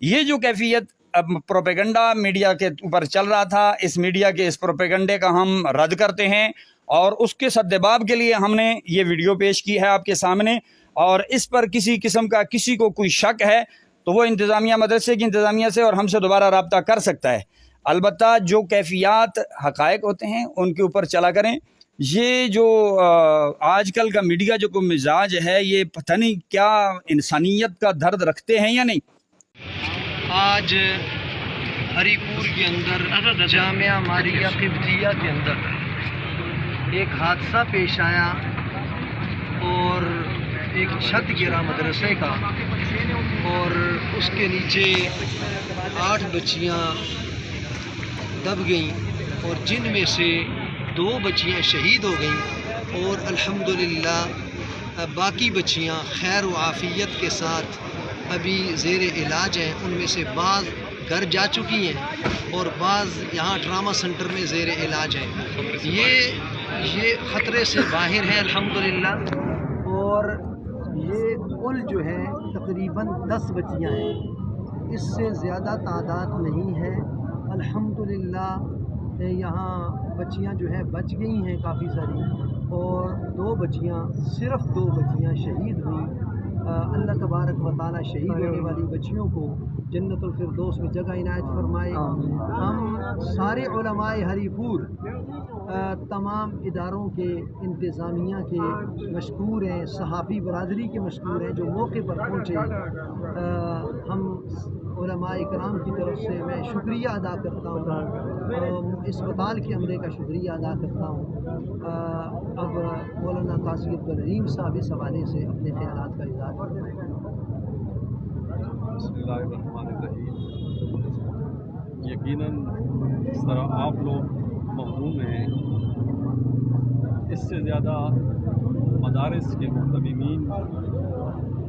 یہ جو کیفیت اب پروپیگنڈا میڈیا کے اوپر چل رہا تھا، اس میڈیا کے اس پروپیگنڈے کا ہم رد کرتے ہیں، اور اس کے سدباب کے لیے ہم نے یہ ویڈیو پیش کی ہے آپ کے سامنے۔ اور اس پر کسی قسم کا کسی کو کوئی شک ہے تو وہ انتظامیہ، مدرسے کی انتظامیہ سے اور ہم سے دوبارہ رابطہ کر سکتا ہے۔ البتہ جو کیفیات حقائق ہوتے ہیں ان کے اوپر چلا کریں۔ یہ جو آج کل کا میڈیا جو کوئی مزاج ہے، یہ پتہ نہیں کیا انسانیت کا درد رکھتے ہیں یا نہیں۔ آج ہری پور کے اندر جامعہ ماریہ قبطیہ کے اندر ایک حادثہ پیش آیا اور ایک چھت گرا مدرسے کا، اور اس کے نیچے 8 بچیاں دب گئیں، اور جن میں سے 2 بچیاں شہید ہو گئیں، اور الحمدللہ باقی بچیاں خیر و عافیت کے ساتھ ابھی زیر علاج ہیں۔ ان میں سے بعض گھر جا چکی ہیں اور بعض یہاں ٹراما سنٹر میں زیر علاج ہیں۔ یہ خطرے سے باہر ہے الحمدللہ، اور یہ کل جو ہے تقریباً 10 بچیاں ہیں، اس سے زیادہ تعداد نہیں ہے الحمدللہ۔ یہاں بچیاں جو ہے بچ گئی ہیں کافی ساری، اور 2 بچیاں، صرف 2 بچیاں شہید ہوئیں۔ اللہ تبارک و تعالیٰ شہید ہونے والی بچیوں کو جنت الفردوس میں جگہ عنایت فرمائے۔ ہم سارے علماء ہری پور تمام اداروں کے، انتظامیہ کے مشکور ہیں، صحافی برادری کے مشکور ہیں جو موقع پر پہنچے۔ ہم علماء اکرام کی طرف سے میں شکریہ ادا کرتا ہوں، اسپتال کے عملے کا شکریہ ادا کرتا ہوں۔ اب مولانا قاضی عبدالرحیم صاحب اس حوالے سے اپنے خیالات کا اظہار کرتے ہیں۔ بسم اللہ الرحمن الرحیم۔ یقیناً اس طرح آپ لوگ محروم ہیں، اس سے زیادہ مدارس کے محتمین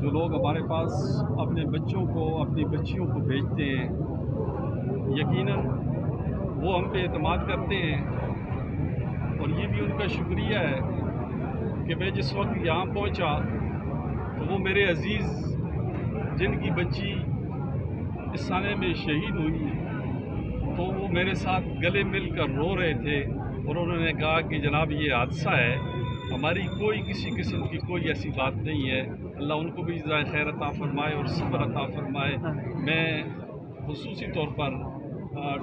جو لوگ ہمارے پاس اپنے بچوں کو، اپنی بچیوں کو بھیجتے ہیں، یقیناً وہ ہم پہ اعتماد کرتے ہیں، اور یہ بھی ان کا شکریہ ہے کہ میں جس وقت یہاں پہنچا تو وہ میرے عزیز جن کی بچی اس سالے میں شہید ہوئی تو وہ میرے ساتھ گلے مل کر رو رہے تھے، اور انہوں نے کہا کہ جناب یہ حادثہ ہے، ہماری کوئی کسی قسم کی کوئی ایسی بات نہیں ہے، اللہ ان کو بھی جزائے خیر عطا فرمائے اور صبر عطا فرمائے۔ میں خصوصی طور پر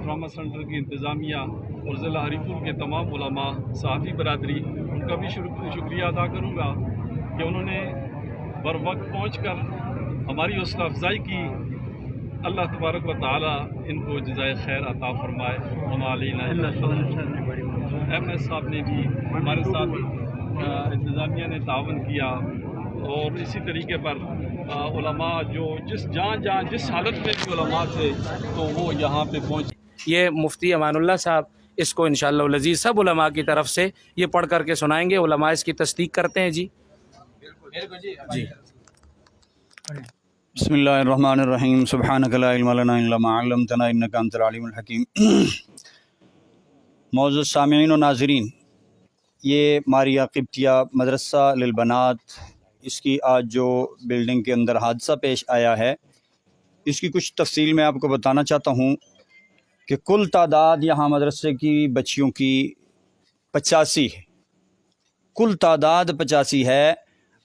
ٹراما سنٹر کی انتظامیہ اور ضلع ہری پور کے تمام علماء، صحافی برادری، ان کا بھی شکریہ ادا کروں گا کہ انہوں نے بر وقت پہنچ کر ہماری حوصلہ افزائی کی۔ اللہ تبارک و تعالیٰ ان کو جزائے خیر عطا فرمائے۔ وما علینا الا البلاغ۔ ایم ایس صاحب نے بھی ہمارے ساتھ انتظامیہ نے تعاون کیا، اور اسی طریقے پر علماء جو جہاں جس حالت میں بھی علماء تھے تو وہ یہاں پہ پہنچ۔ یہ مفتی امان اللہ صاحب اس کو انشاءاللہ العزیز سب علماء کی طرف سے یہ پڑھ کر کے سنائیں گے، علماء اس کی تصدیق کرتے ہیں۔ جی بسم اللہ الرحمن الرحیم۔ سبحانک لا علم لنا الا ما علمتنا انک انت العلیم الحکیم۔ معزز سامعین و ناظرین، یہ ماریہ قبطیہ مدرسہ للبنات، اس کی آج جو بلڈنگ کے اندر حادثہ پیش آیا ہے، اس کی کچھ تفصیل میں آپ کو بتانا چاہتا ہوں کہ کل تعداد یہاں مدرسے کی بچیوں کی 85 ہے، کل تعداد 85 ہے۔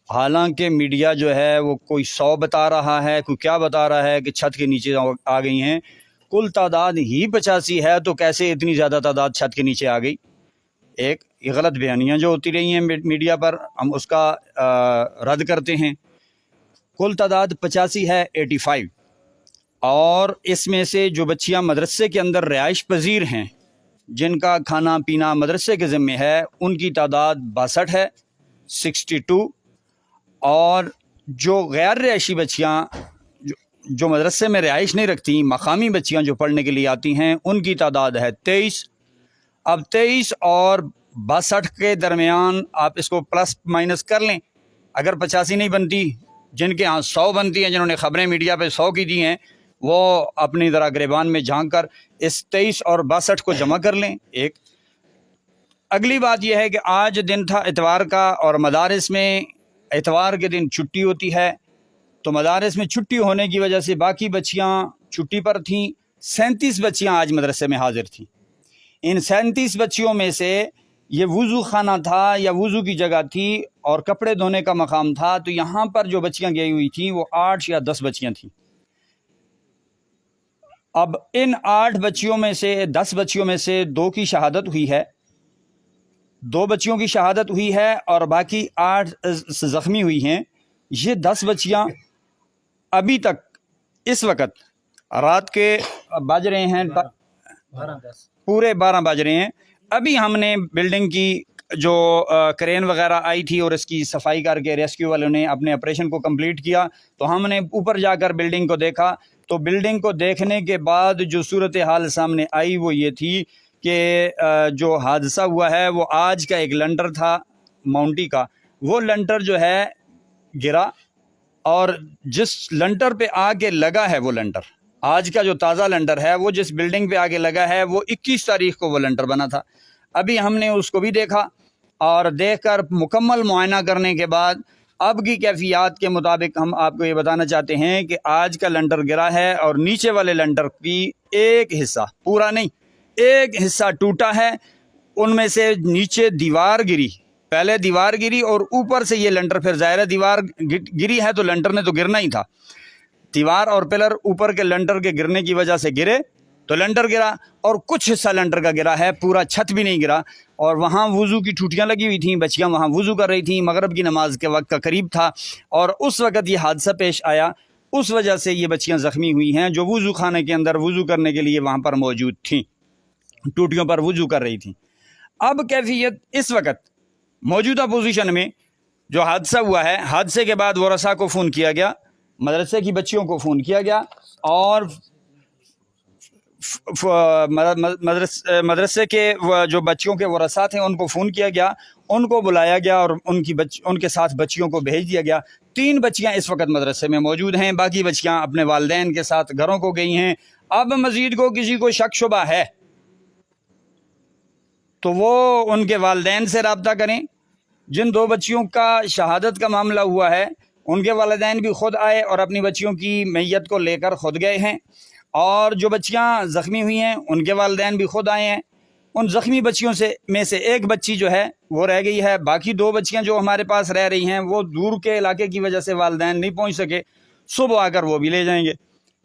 حالانکہ میڈیا جو ہے وہ کوئی 100 بتا رہا ہے، کوئی کیا بتا رہا ہے کہ چھت کے نیچے آ گئی ہیں، کل تعداد ہی 85 ہے، تو کیسے اتنی زیادہ تعداد چھت کے نیچے آ گئی؟ ایک یہ غلط بیانیاں جو ہوتی رہی ہیں میڈیا پر، ہم اس کا رد کرتے ہیں۔ کل تعداد 85 ہے، 85، اور اس میں سے جو بچیاں مدرسے کے اندر رہائش پذیر ہیں، جن کا کھانا پینا مدرسے کے ذمے ہے، ان کی تعداد 62 ہے، 62، اور جو غیر رہائشی بچیاں جو مدرسے میں رہائش نہیں رکھتی، مقامی بچیاں جو پڑھنے کے لیے آتی ہیں، ان کی تعداد ہے 23۔ اب 23 اور 62 کے درمیان آپ اس کو پلس مائنس کر لیں، اگر 85 نہیں بنتی، جن کے ہاں 100 بنتی ہیں، جنہوں نے خبریں میڈیا پہ 100 کی دی ہیں، وہ اپنی ذرا گریبان میں جھانک کر اس 23 اور 62 کو جمع کر لیں۔ ایک اگلی بات یہ ہے کہ آج دن تھا اتوار کا، اور مدارس میں اتوار کے دن چھٹی ہوتی ہے، تو مدارس میں چھٹی ہونے کی وجہ سے باقی بچیاں छुट्टी पर थीं। 37 बच्चियां आज मदरसे में हाजिर थीं। इन 37 बच्चियों में से ये वज़ू खाना था या वज़ू की जगह थी और कपड़े धोने का मकाम था, तो यहाँ पर जो बच्चियां गई हुई थीं वो 8 या 10 बच्चियां थीं। अब इन 8 बच्चियों में से 10 बच्चियों में से 2 की शहादत हुई है, 2 बच्चियों की शहादत हुई है और बाकी 8 ज़ख्मी हुई हैं। ये 10 बच्चियां अभी तक इस वक्त रात के बज रहे हैं पूरे 12 बज रहे हैं। अभी हमने बिल्डिंग की जो क्रेन वगैरह आई थी और इसकी सफाई करके रेस्क्यू वालों ने अपने ऑपरेशन को कंप्लीट किया, तो हमने ऊपर जाकर बिल्डिंग को देखा। तो बिल्डिंग को देखने के बाद जो सूरत हाल सामने आई वो ये थी कि जो हादसा हुआ है वो आज का एक लंटर था माउंटी का, वो लंटर जो है गिरा और जिस लंटर पे आके लगा है वो लंटर, आज का जो ताज़ा लंटर है वो जिस बिल्डिंग पे आगे लगा है वो 21 तारीख को वो लंटर बना था। अभी हमने उसको भी देखा और देखकर मुकम्मल मुआयना करने के बाद अब की कैफियत के मुताबिक हम आपको ये बताना चाहते हैं कि आज का लंटर गिरा है और नीचे वाले लंटर की एक हिस्सा, पूरा नहीं, एक हिस्सा टूटा है। उनमें से नीचे दीवार गिरी, पहले दीवार गिरी और ऊपर से ये लंटर, फिर ज़ाहिर है दीवार गिरी है तो लंटर ने तो गिरना ही था। दीवार और पिलर ऊपर के लंटर के गिरने की वजह से गिरे तो लंटर गिरा और कुछ हिस्सा लंटर का गिरा है, पूरा छत भी नहीं गिरा। और वहाँ वज़ू की ठूठियाँ लगी हुई थीं, बच्चियाँ वहाँ वज़ू कर रही थीं, मगरिब की नमाज के वक्त का करीब था और उस वक़्त ये हादसा पेश आया। उस वजह से ये बच्चियाँ ज़ख्मी हुई हैं जो वज़ू खाने के अंदर वज़ू करने के लिए वहाँ पर मौजूद थीं, टूटियों पर वज़ू कर रही थीं। अब कैफियत इस वक्त मौजूदा पोजीशन में जो हादसा हुआ है, हादसे के बाद वरसा को फ़ोन किया गया, मदरसे की बच्चियों को फ़ोन किया गया और मदरसे के जो बच्चियों के वरसा थे उनको फ़ोन किया गया, उनको बुलाया गया और उनके साथ बच्चियों को भेज दिया गया। 3 बच्चियां इस वक्त मदरसे में मौजूद हैं, बाकी बच्चियां अपने वालिदैन के साथ घरों को गई हैं। अब मज़ीद को किसी को शक शुबा है तो वो उनके वालिदैन से रब्ता करें। जिन 2 बच्चियों का शहादत का मामला हुआ है उनके वालिदैन भी ख़ुद आए और अपनी बच्चियों की मैयत को लेकर खुद गए हैं और जो बच्चियां ज़ख्मी हुई हैं उनके वालिदैन भी खुद आए हैं। उन ज़ख्मी बच्चियों में से एक बच्ची जो है वो रह गई है, बाकी 2 बच्चियां जो हमारे पास रह रही हैं वो दूर के इलाके की वजह से वालिदैन नहीं पहुंच सके, सुबह आकर वो भी ले जाएंगे।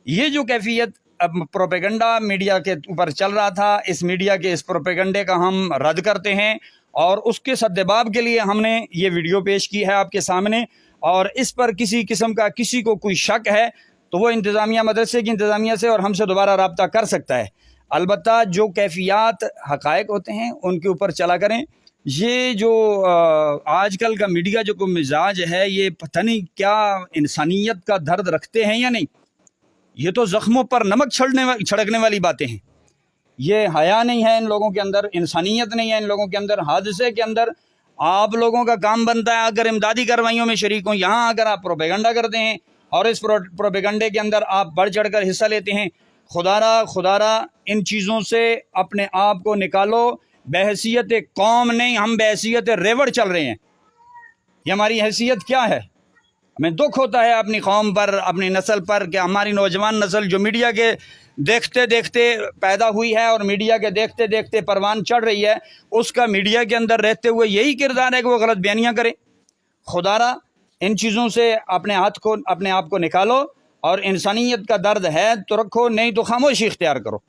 ये जो कैफियत अब प्रोपेगंडा मीडिया के ऊपर चल रहा था, इस मीडिया के इस प्रोपेगंडे का हम रद्द करते हैं और उसके सद्देबाब के लिए हमने ये वीडियो पेश की है आपके सामने। और इस पर किसी किस्म का किसी को कोई शक है तो वो इंतज़ामिया, मदरसे की इंतज़ामिया से और हमसे दोबारा रब्ता कर सकता है। अलबत्ता जो कैफियत हक़ाइक़ होते हैं उनके ऊपर चला करें। ये जो आजकल का मीडिया जो को मिजाज है, ये पता नहीं क्या इंसानियत का दर्द रखते हैं या नहीं। ये तो ज़ख्मों पर नमक छिड़कने वाली बातें हैं। ये हया नहीं है इन लोगों के अंदर, इंसानियत नहीं है इन लोगों के अंदर। हादसे के अंदर आप लोगों का काम बनता है अगर इमदादी कार्रवाइयों में शरीक हों, यहाँ अगर आप प्रोपेगंडा करते हैं और इस प्रोपेगंडे के अंदर आप बढ़ चढ़ कर हिस्सा लेते हैं, खुदारा इन चीज़ों से अपने आप को निकालो। बहैसियत कौम नहीं, हम बहैसियत रेवड़ चल रहे हैं। ये हमारी हैसियत क्या है? हमें दुख होता है अपनी कौम पर, अपनी नस्ल पर कि हमारी नौजवान नस्ल जो मीडिया के देखते देखते पैदा हुई है और मीडिया के देखते देखते परवान चढ़ रही है, उसका मीडिया के अंदर रहते हुए यही किरदार है कि वो गलत बयानियाँ करे। खुदारा इन चीज़ों से अपने आप को निकालो और इंसानियत का दर्द है तो रखो, नहीं तो खामोशी इख्तियार करो।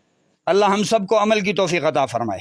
अल्लाह हम सब को अमल की तौफीक अता फरमाए।